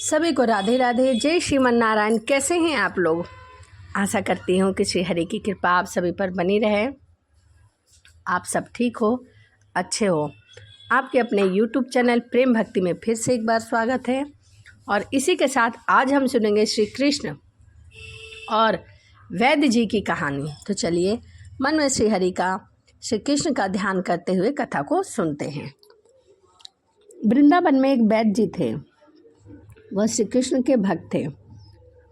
सभी को राधे राधे। जय श्रीमन नारायण। कैसे हैं आप लोग? आशा करती हूँ कि श्री हरि की कृपा आप सभी पर बनी रहे, आप सब ठीक हो, अच्छे हो। आपके अपने YouTube चैनल प्रेम भक्ति में फिर से एक बार स्वागत है। और इसी के साथ आज हम सुनेंगे श्री कृष्ण और वैद्य जी की कहानी। तो चलिए मन में श्री हरि का, श्री कृष्ण का ध्यान करते हुए कथा को सुनते हैं। वृंदावन में एक वैद्य जी थे। वह श्री कृष्ण के भक्त थे।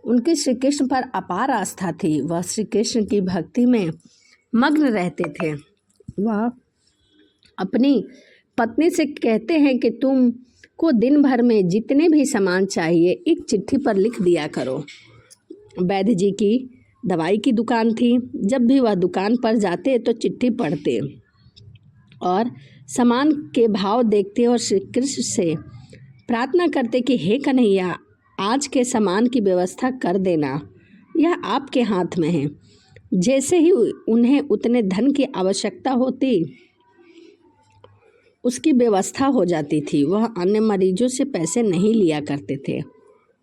उनकी श्री कृष्ण पर अपार आस्था थी। वह श्री कृष्ण की भक्ति में मग्न रहते थे। वह अपनी पत्नी से कहते हैं कि तुम को दिन भर में जितने भी सामान चाहिए एक चिट्ठी पर लिख दिया करो। वैद्य जी की दवाई की दुकान थी। जब भी वह दुकान पर जाते तो चिट्ठी पढ़ते और सामान के भाव देखते और श्री कृष्ण से प्रार्थना करते कि हे कन्हैया, आज के सामान की व्यवस्था कर देना, यह आपके हाथ में है। जैसे ही उन्हें उतने धन की आवश्यकता होती उसकी व्यवस्था हो जाती थी। वह अन्य मरीजों से पैसे नहीं लिया करते थे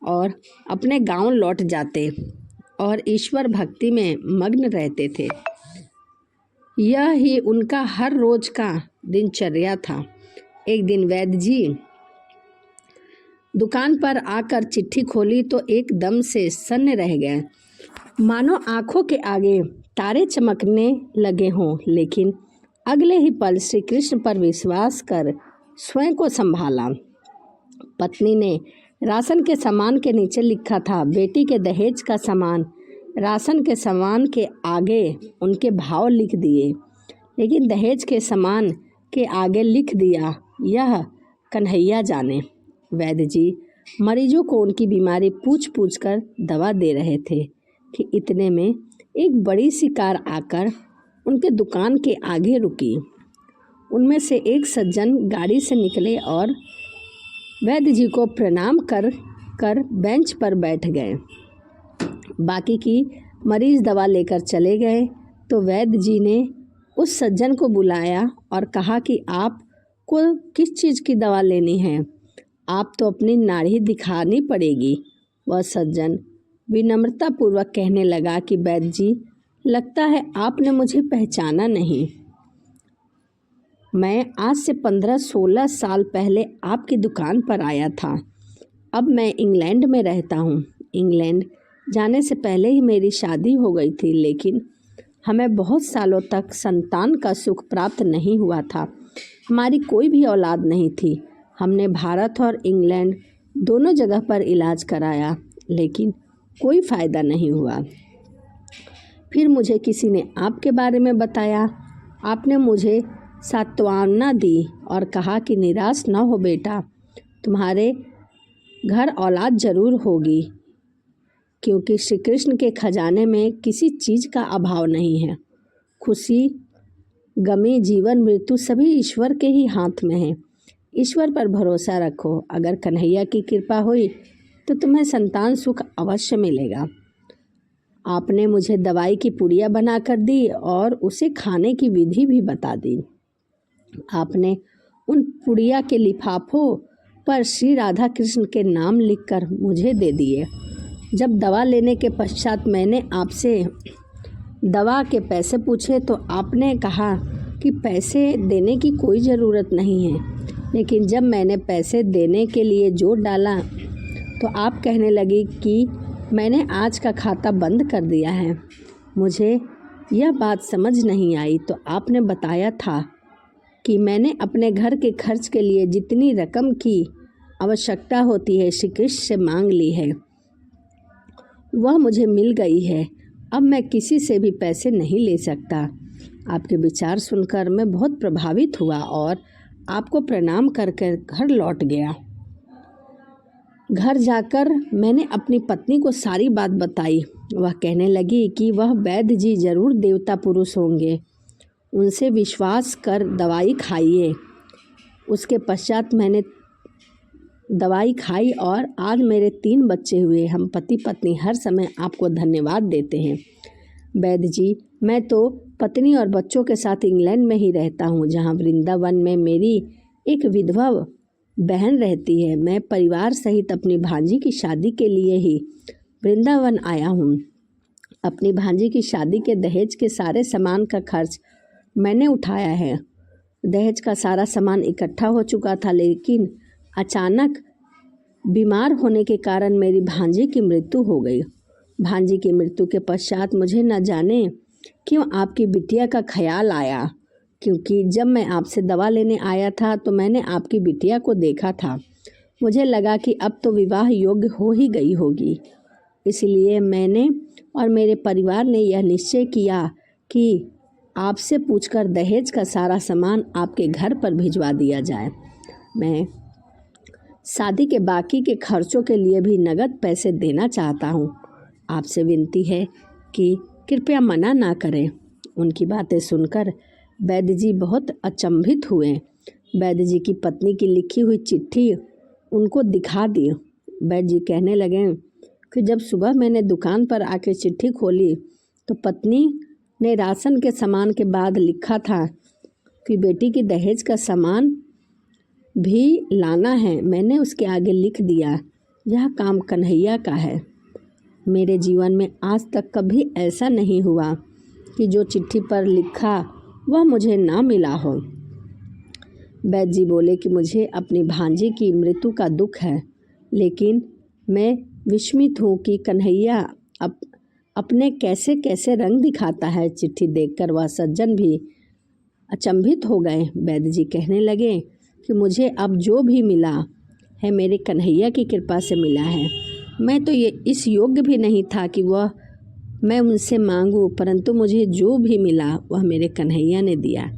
और अपने गांव लौट जाते और ईश्वर भक्ति में मग्न रहते थे। यह ही उनका हर रोज का दिनचर्या था। एक दिन वैद्य जी दुकान पर आकर चिट्ठी खोली तो एकदम से सन्न रह गए, मानो आंखों के आगे तारे चमकने लगे हों। लेकिन अगले ही पल श्री कृष्ण पर विश्वास कर स्वयं को संभाला। पत्नी ने राशन के सामान के नीचे लिखा था, बेटी के दहेज का सामान। राशन के सामान के आगे उनके भाव लिख दिए, लेकिन दहेज के सामान के आगे लिख दिया, यह कन्हैया जाने। वैद्य जी मरीजों को उनकी बीमारी पूछ पूछ कर दवा दे रहे थे कि इतने में एक बड़ी सी कार आकर उनके दुकान के आगे रुकी। उनमें से एक सज्जन गाड़ी से निकले और वैद्य जी को प्रणाम कर बेंच पर बैठ गए। बाकी की मरीज दवा लेकर चले गए तो वैद्य जी ने उस सज्जन को बुलाया और कहा कि आपको किस चीज़ की दवा लेनी है, आप तो अपनी नाड़ी दिखानी पड़ेगी। वह सज्जन विनम्रतापूर्वक कहने लगा कि वैद्य जी, लगता है आपने मुझे पहचाना नहीं। मैं आज से 15-16 साल पहले आपकी दुकान पर आया था। अब मैं इंग्लैंड में रहता हूँ। इंग्लैंड जाने से पहले ही मेरी शादी हो गई थी, लेकिन हमें बहुत सालों तक संतान का सुख प्राप्त नहीं हुआ था। हमारी कोई भी औलाद नहीं थी। हमने भारत और इंग्लैंड दोनों जगह पर इलाज कराया, लेकिन कोई फ़ायदा नहीं हुआ। फिर मुझे किसी ने आपके बारे में बताया। आपने मुझे सांत्वना दी और कहा कि निराश न हो बेटा, तुम्हारे घर औलाद जरूर होगी, क्योंकि श्री कृष्ण के खजाने में किसी चीज़ का अभाव नहीं है। खुशी, गमी, जीवन, मृत्यु सभी ईश्वर के ही हाथ में है। ईश्वर पर भरोसा रखो। अगर कन्हैया की कृपा हुई तो तुम्हें संतान सुख अवश्य मिलेगा। आपने मुझे दवाई की पुड़िया बनाकर दी और उसे खाने की विधि भी बता दी। आपने उन पुड़िया के लिफाफों पर श्री राधा कृष्ण के नाम लिखकर मुझे दे दिए। जब दवा लेने के पश्चात मैंने आपसे दवा के पैसे पूछे तो आपने कहा कि पैसे देने की कोई ज़रूरत नहीं है। लेकिन जब मैंने पैसे देने के लिए जोर डाला तो आप कहने लगी कि मैंने आज का खाता बंद कर दिया है। मुझे यह बात समझ नहीं आई तो आपने बताया था कि मैंने अपने घर के खर्च के लिए जितनी रकम की आवश्यकता होती है श्री कृष्ण से मांग ली है, वह मुझे मिल गई है। अब मैं किसी से भी पैसे नहीं ले सकता। आपके विचार सुनकर मैं बहुत प्रभावित हुआ और आपको प्रणाम करके घर लौट गया। घर जाकर मैंने अपनी पत्नी को सारी बात बताई। वह कहने लगी कि वह वैद्य जी जरूर देवता पुरुष होंगे, उनसे विश्वास कर दवाई खाइए। उसके पश्चात मैंने दवाई खाई और आज मेरे 3 बच्चे हुए। हम पति पत्नी हर समय आपको धन्यवाद देते हैं। वैद्य जी, मैं तो पत्नी और बच्चों के साथ इंग्लैंड में ही रहता हूँ, जहाँ वृंदावन में मेरी एक विधवा बहन रहती है। मैं परिवार सहित अपनी भांजी की शादी के लिए ही वृंदावन आया हूँ। अपनी भांजी की शादी के दहेज के सारे सामान का खर्च मैंने उठाया है। दहेज का सारा सामान इकट्ठा हो चुका था, लेकिन अचानक बीमार होने के कारण मेरी भांजी की मृत्यु हो गई। भांजी की मृत्यु के पश्चात मुझे न जाने क्यों आपकी बिटिया का ख्याल आया, क्योंकि जब मैं आपसे दवा लेने आया था तो मैंने आपकी बिटिया को देखा था। मुझे लगा कि अब तो विवाह योग्य हो ही गई होगी। इसलिए मैंने और मेरे परिवार ने यह निश्चय किया कि आपसे पूछकर दहेज का सारा सामान आपके घर पर भिजवा दिया जाए। मैं शादी के बाकी के खर्चों के लिए भी नगद पैसे देना चाहता हूँ। आपसे विनती है कि कृपया मना ना करें। उनकी बातें सुनकर वैद्य जी बहुत अचंभित हुए। वैद्य जी की पत्नी की लिखी हुई चिट्ठी उनको दिखा दी। वैद्य जी कहने लगे कि जब सुबह मैंने दुकान पर आके चिट्ठी खोली तो पत्नी ने राशन के सामान के बाद लिखा था कि बेटी की दहेज का सामान भी लाना है। मैंने उसके आगे लिख दिया, यह काम कन्हैया का है। मेरे जीवन में आज तक कभी ऐसा नहीं हुआ कि जो चिट्ठी पर लिखा वह मुझे ना मिला हो। वैद्य जी बोले कि मुझे अपनी भांजी की मृत्यु का दुख है, लेकिन मैं विस्मित हूँ कि कन्हैया अपने कैसे कैसे रंग दिखाता है। चिट्ठी देखकर वह सज्जन भी अचंभित हो गए। वैद्य जी कहने लगे कि मुझे अब जो भी मिला है मेरे कन्हैया की कृपा से मिला है। मैं तो ये इस योग्य भी नहीं था कि मैं उनसे मांगूं, परंतु मुझे जो भी मिला वह मेरे कन्हैया ने दिया।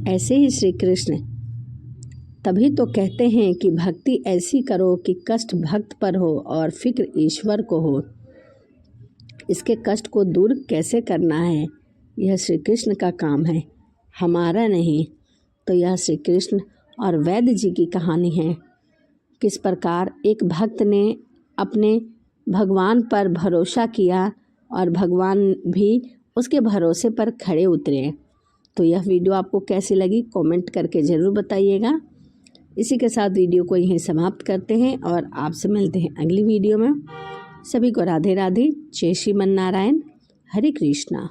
ऐसे ही श्री कृष्ण तभी तो कहते हैं कि भक्ति ऐसी करो कि कष्ट भक्त पर हो और फिक्र ईश्वर को हो। इसके कष्ट को दूर कैसे करना है, यह श्री कृष्ण का काम है, हमारा नहीं। तो यह श्री कृष्ण और वैद्य जी की कहानी है। किस प्रकार एक भक्त ने अपने भगवान पर भरोसा किया और भगवान भी उसके भरोसे पर खड़े उतरे। तो यह वीडियो आपको कैसी लगी कमेंट करके ज़रूर बताइएगा। इसी के साथ वीडियो को यहीं समाप्त करते हैं और आपसे मिलते हैं अगली वीडियो में। सभी को राधे राधे, जय श्रीमन नारायण, हरे कृष्णा।